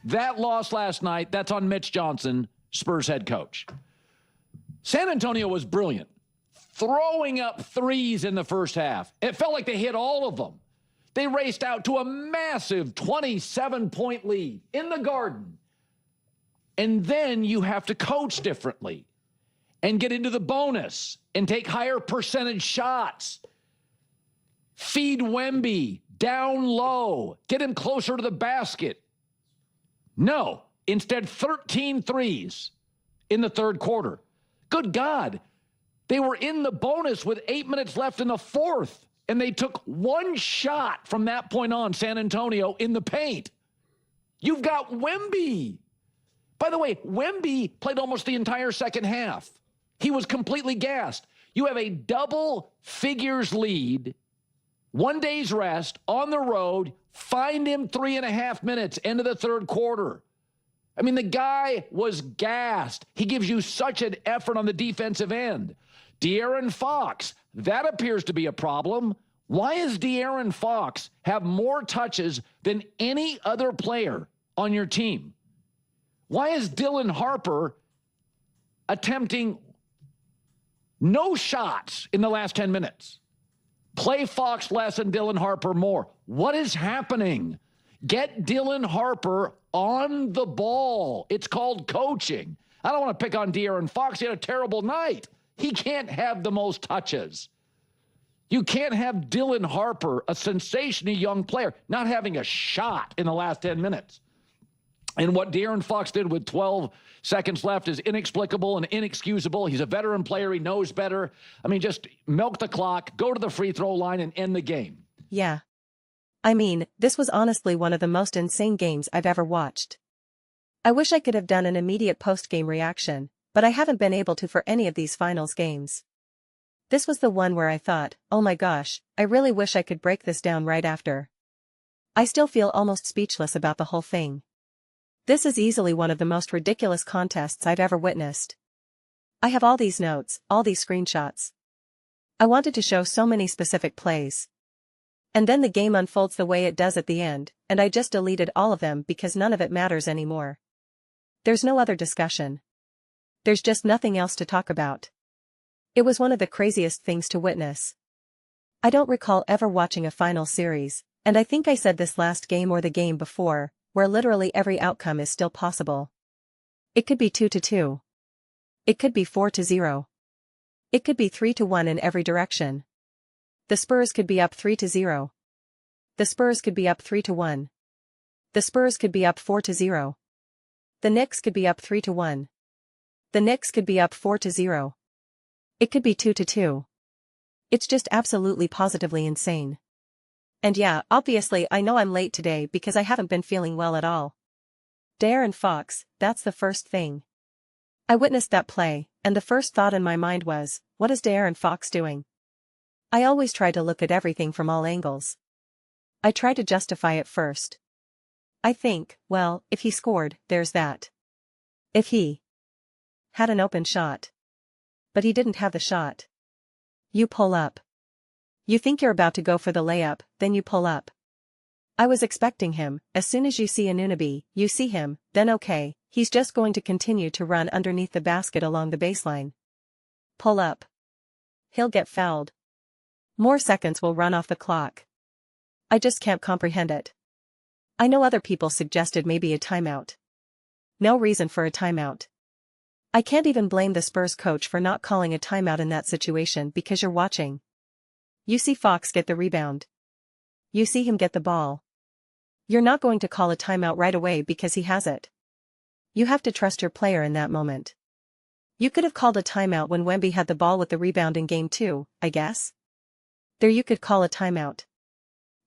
That loss last night, that's on Mitch Johnson, Spurs head coach. San Antonio was brilliant, throwing up threes in the first half. It felt like they hit all of them. They raced out to a massive 27-point lead in the Garden. And then you have to coach differently and get into the bonus and take higher percentage shots. Feed Wemby down low. Get him closer to the basket. No, instead 13 threes in the third quarter. Good God. They were in the bonus with 8 minutes left in the fourth, and they took one shot from that point on, San Antonio, in the paint. You've got Wemby. By the way, Wemby played almost the entire second half. He was completely gassed. You have a double figures lead, 1 day's rest, on the road, find him 3.5 minutes, end of the third quarter. I mean, the guy was gassed. He gives you such an effort on the defensive end. De'Aaron Fox, that appears to be a problem. Why does De'Aaron Fox have more touches than any other player on your team? Why is Dylan Harper attempting no shots in the last 10 minutes? Play Fox less and Dylan Harper more. What is happening? Get Dylan Harper on the ball. It's called coaching. I don't want to pick on De'Aaron Fox. He had a terrible night. He can't have the most touches. You can't have Dylan Harper, a sensational young player, not having a shot in the last 10 minutes. And what De'Aaron Fox did with 12 seconds left is inexplicable and inexcusable. He's a veteran player. He knows better. I mean, just milk the clock, go to the free throw line, and end the game. Yeah. I mean, this was honestly one of the most insane games I've ever watched. I wish I could have done an immediate post-game reaction, but I haven't been able to for any of these finals games. This was the one where I thought, oh my gosh, I really wish I could break this down right after. I still feel almost speechless about the whole thing. This is easily one of the most ridiculous contests I've ever witnessed. I have all these notes, all these screenshots. I wanted to show so many specific plays. And then the game unfolds the way it does at the end, and I just deleted all of them because none of it matters anymore. There's no other discussion. There's just nothing else to talk about. It was one of the craziest things to witness. I don't recall ever watching a final series, and I think I said this last game or the game before, where literally every outcome is still possible. It could be 2-2. It could be 4-0. It could be 3-1 in every direction. The Spurs could be up 3-0. The Spurs could be up 3-1. The Spurs could be up 4-0. The Knicks could be up 3-1. The Knicks could be up 4-0. It could be 2-2. It's just absolutely positively insane. And yeah, obviously I know I'm late today because I haven't been feeling well at all. De'Aaron Fox, that's the first thing. I witnessed that play, and the first thought in my mind was, what is De'Aaron Fox doing? I always try to look at everything from all angles. I try to justify it first. I think, well, if he scored, there's that. If he had an open shot. But he didn't have the shot. You pull up. You think you're about to go for the layup, then you pull up. I was expecting him. As soon as you see Anunoby, you see him, then okay, he's just going to continue to run underneath the basket along the baseline. Pull up. He'll get fouled. More seconds will run off the clock. I just can't comprehend it. I know other people suggested maybe a timeout. No reason for a timeout. I can't even blame the Spurs coach for not calling a timeout in that situation because you're watching. You see Fox get the rebound. You see him get the ball. You're not going to call a timeout right away because he has it. You have to trust your player in that moment. You could have called a timeout when Wemby had the ball with the rebound in game 2, I guess. There you could call a timeout.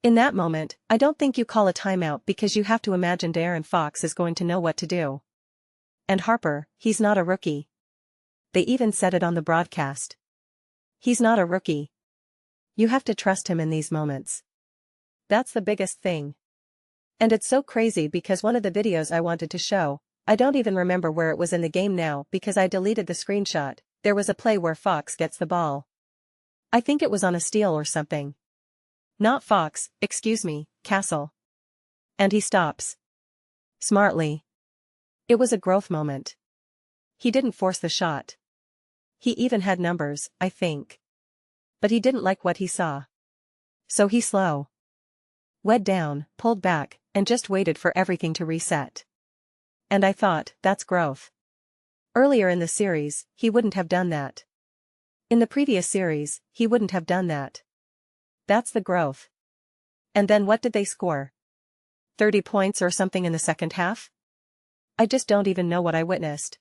In that moment, I don't think you call a timeout because you have to imagine De'Aaron Fox is going to know what to do. And Harper, he's not a rookie. They even said it on the broadcast. He's not a rookie. You have to trust him in these moments. That's the biggest thing. And it's so crazy because one of the videos I wanted to show, I don't even remember where it was in the game now because I deleted the screenshot. There was a play where Fox gets the ball. I think it was on a steal or something. Not Fox, excuse me, Castle. And he stops. Smartly. It was a growth moment. He didn't force the shot. He even had numbers, I think. But he didn't like what he saw. So he slow. Wed down, pulled back, and just waited for everything to reset. And I thought, that's growth. Earlier in the series, he wouldn't have done that. In the previous series, he wouldn't have done that. That's the growth. And then what did they score? 30 points or something in the second half? I just don't even know what I witnessed.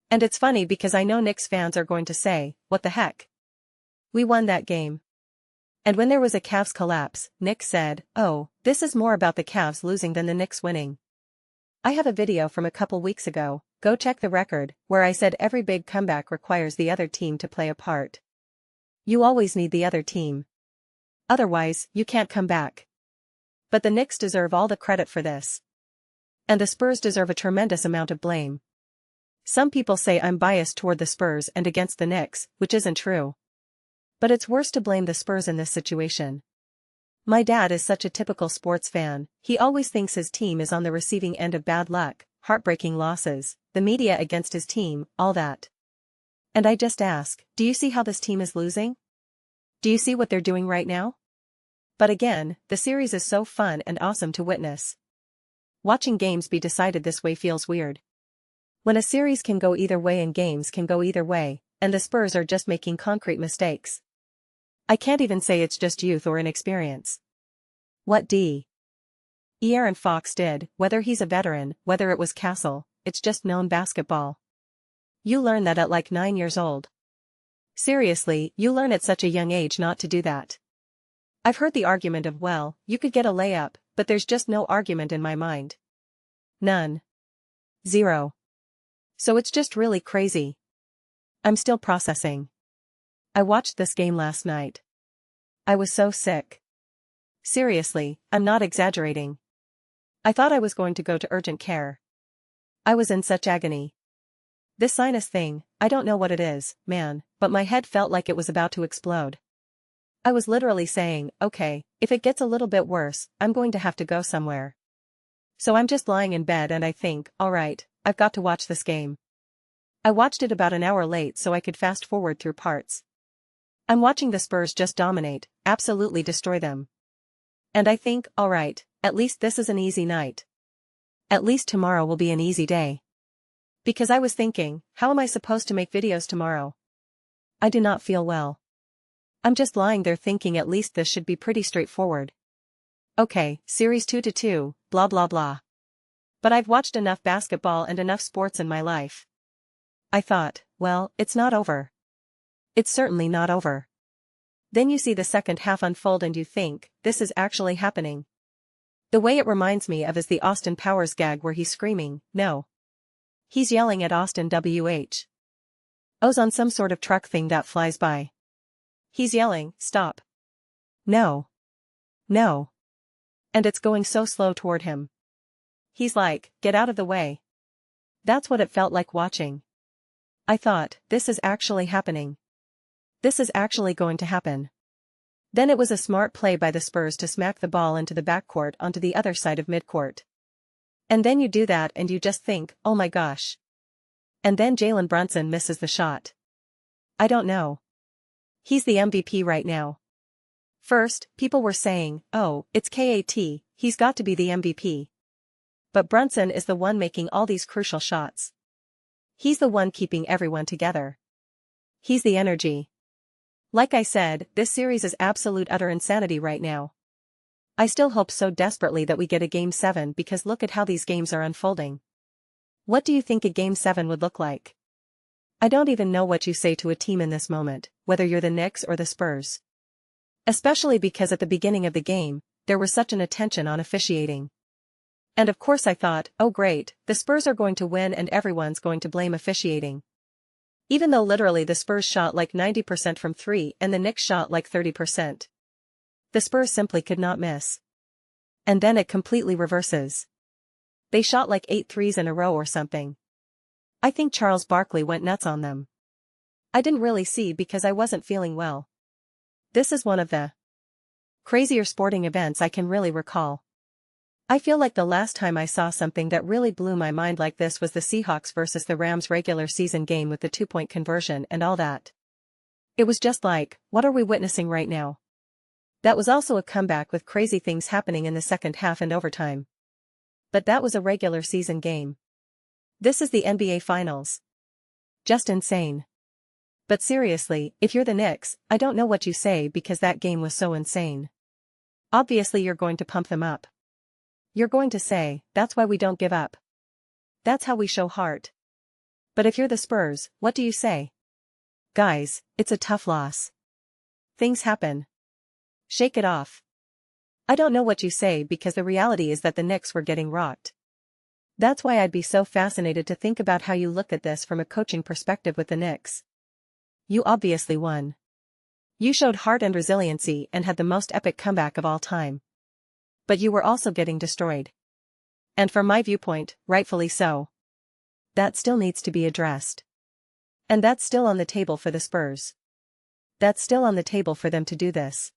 And it's funny because I know Knicks fans are going to say, what the heck? We won that game. And when there was a Cavs collapse, Nick said, oh, this is more about the Cavs losing than the Knicks winning. I have a video from a couple weeks ago, go check the record, where I said every big comeback requires the other team to play a part. You always need the other team. Otherwise, you can't come back. But the Knicks deserve all the credit for this. And the Spurs deserve a tremendous amount of blame. Some people say I'm biased toward the Spurs and against the Knicks, which isn't true. But it's worse to blame the Spurs in this situation. My dad is such a typical sports fan, he always thinks his team is on the receiving end of bad luck, heartbreaking losses, the media against his team, all that. And I just ask, do you see how this team is losing? Do you see what they're doing right now? But again, the series is so fun and awesome to witness. Watching games be decided this way feels weird. When a series can go either way and games can go either way, and the Spurs are just making concrete mistakes. I can't even say it's just youth or inexperience. What Aaron Fox did, whether he's a veteran, whether it was Castle, it's just known basketball. You learn that at like 9 years old. Seriously, you learn at such a young age not to do that. I've heard the argument of well, you could get a layup, but there's just no argument in my mind. None. Zero. So it's just really crazy. I'm still processing. I watched this game last night. I was so sick. Seriously, I'm not exaggerating. I thought I was going to go to urgent care. I was in such agony. This sinus thing, I don't know what it is, man, but my head felt like it was about to explode. I was literally saying, okay, if it gets a little bit worse, I'm going to have to go somewhere. So I'm just lying in bed and I think, alright, I've got to watch this game. I watched it about an hour late so I could fast forward through parts. I'm watching the Spurs just dominate, absolutely destroy them. And I think, alright, at least this is an easy night. At least tomorrow will be an easy day. Because I was thinking, how am I supposed to make videos tomorrow? I do not feel well. I'm just lying there thinking at least this should be pretty straightforward. Okay, series 2-2, blah blah blah. But I've watched enough basketball and enough sports in my life. I thought, well, it's not over. It's certainly not over. Then you see the second half unfold and you think, this is actually happening. The way it reminds me of is the Austin Powers gag where he's screaming, no. He's yelling at Austin O's on some sort of truck thing that flies by. He's yelling, stop. No. No. And it's going so slow toward him. He's like, get out of the way. That's what it felt like watching. I thought, this is actually happening. This is actually going to happen. Then it was a smart play by the Spurs to smack the ball into the backcourt onto the other side of midcourt. And then you do that and you just think, oh my gosh. And then Jalen Brunson misses the shot. I don't know. He's the MVP right now. First, people were saying, oh, it's KAT, he's got to be the MVP. But Brunson is the one making all these crucial shots. He's the one keeping everyone together. He's the energy. Like I said, this series is absolute utter insanity right now. I still hope so desperately that we get a Game 7 because look at how these games are unfolding. What do you think a Game 7 would look like? I don't even know what you say to a team in this moment, whether you're the Knicks or the Spurs. Especially because at the beginning of the game, there was such an attention on officiating. And of course I thought, oh great, the Spurs are going to win and everyone's going to blame officiating. Even though literally the Spurs shot like 90% from 3 and the Knicks shot like 30%. The Spurs simply could not miss. And then it completely reverses. They shot like 8 threes in a row or something. I think Charles Barkley went nuts on them. I didn't really see because I wasn't feeling well. This is one of the crazier sporting events I can really recall. I feel like the last time I saw something that really blew my mind like this was the Seahawks versus the Rams regular season game with the 2-point conversion and all that. It was just like, what are we witnessing right now? That was also a comeback with crazy things happening in the second half and overtime. But that was a regular season game. This is the NBA Finals. Just insane. But seriously, if you're the Knicks, I don't know what you say because that game was so insane. Obviously you're going to pump them up. You're going to say, that's why we don't give up. That's how we show heart. But if you're the Spurs, what do you say? Guys, it's a tough loss. Things happen. Shake it off. I don't know what you say because the reality is that the Knicks were getting rocked. That's why I'd be so fascinated to think about how you look at this from a coaching perspective with the Knicks. You obviously won. You showed heart and resiliency and had the most epic comeback of all time. But you were also getting destroyed. And from my viewpoint, rightfully so. That still needs to be addressed. And that's still on the table for the Spurs. That's still on the table for them to do this.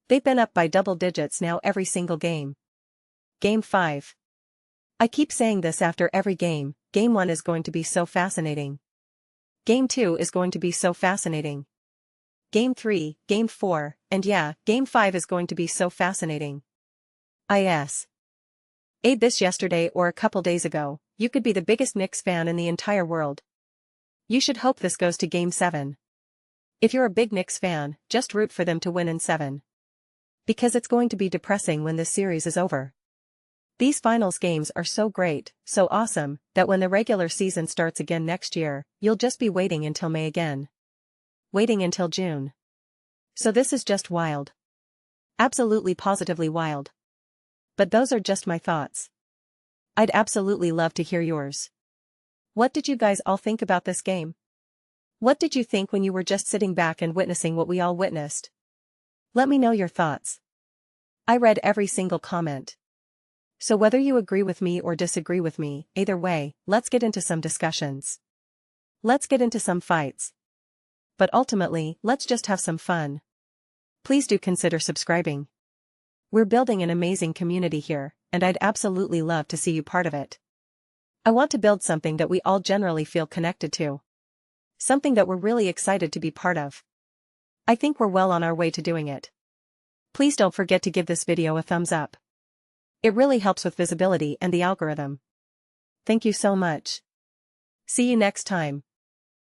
They've been up by double digits now every single game. Game 5. I keep saying this after every game, Game 1 is going to be so fascinating. Game 2 is going to be so fascinating. Game 3, Game 4, and yeah, Game 5 is going to be so fascinating. Ate this yesterday or a couple days ago, you could be the biggest Knicks fan in the entire world. You should hope this goes to Game 7. If you're a big Knicks fan, just root for them to win in 7. Because it's going to be depressing when this series is over. These finals games are so great, so awesome, that when the regular season starts again next year, you'll just be waiting until May again. Waiting until June. So this is just wild. Absolutely positively wild. But those are just my thoughts. I'd absolutely love to hear yours. What did you guys all think about this game? What did you think when you were just sitting back and witnessing what we all witnessed? Let me know your thoughts. I read every single comment. So whether you agree with me or disagree with me, either way, let's get into some discussions. Let's get into some fights. But ultimately, let's just have some fun. Please do consider subscribing. We're building an amazing community here, and I'd absolutely love to see you part of it. I want to build something that we all generally feel connected to. Something that we're really excited to be part of. I think we're well on our way to doing it. Please don't forget to give this video a thumbs up. It really helps with visibility and the algorithm. Thank you so much. See you next time.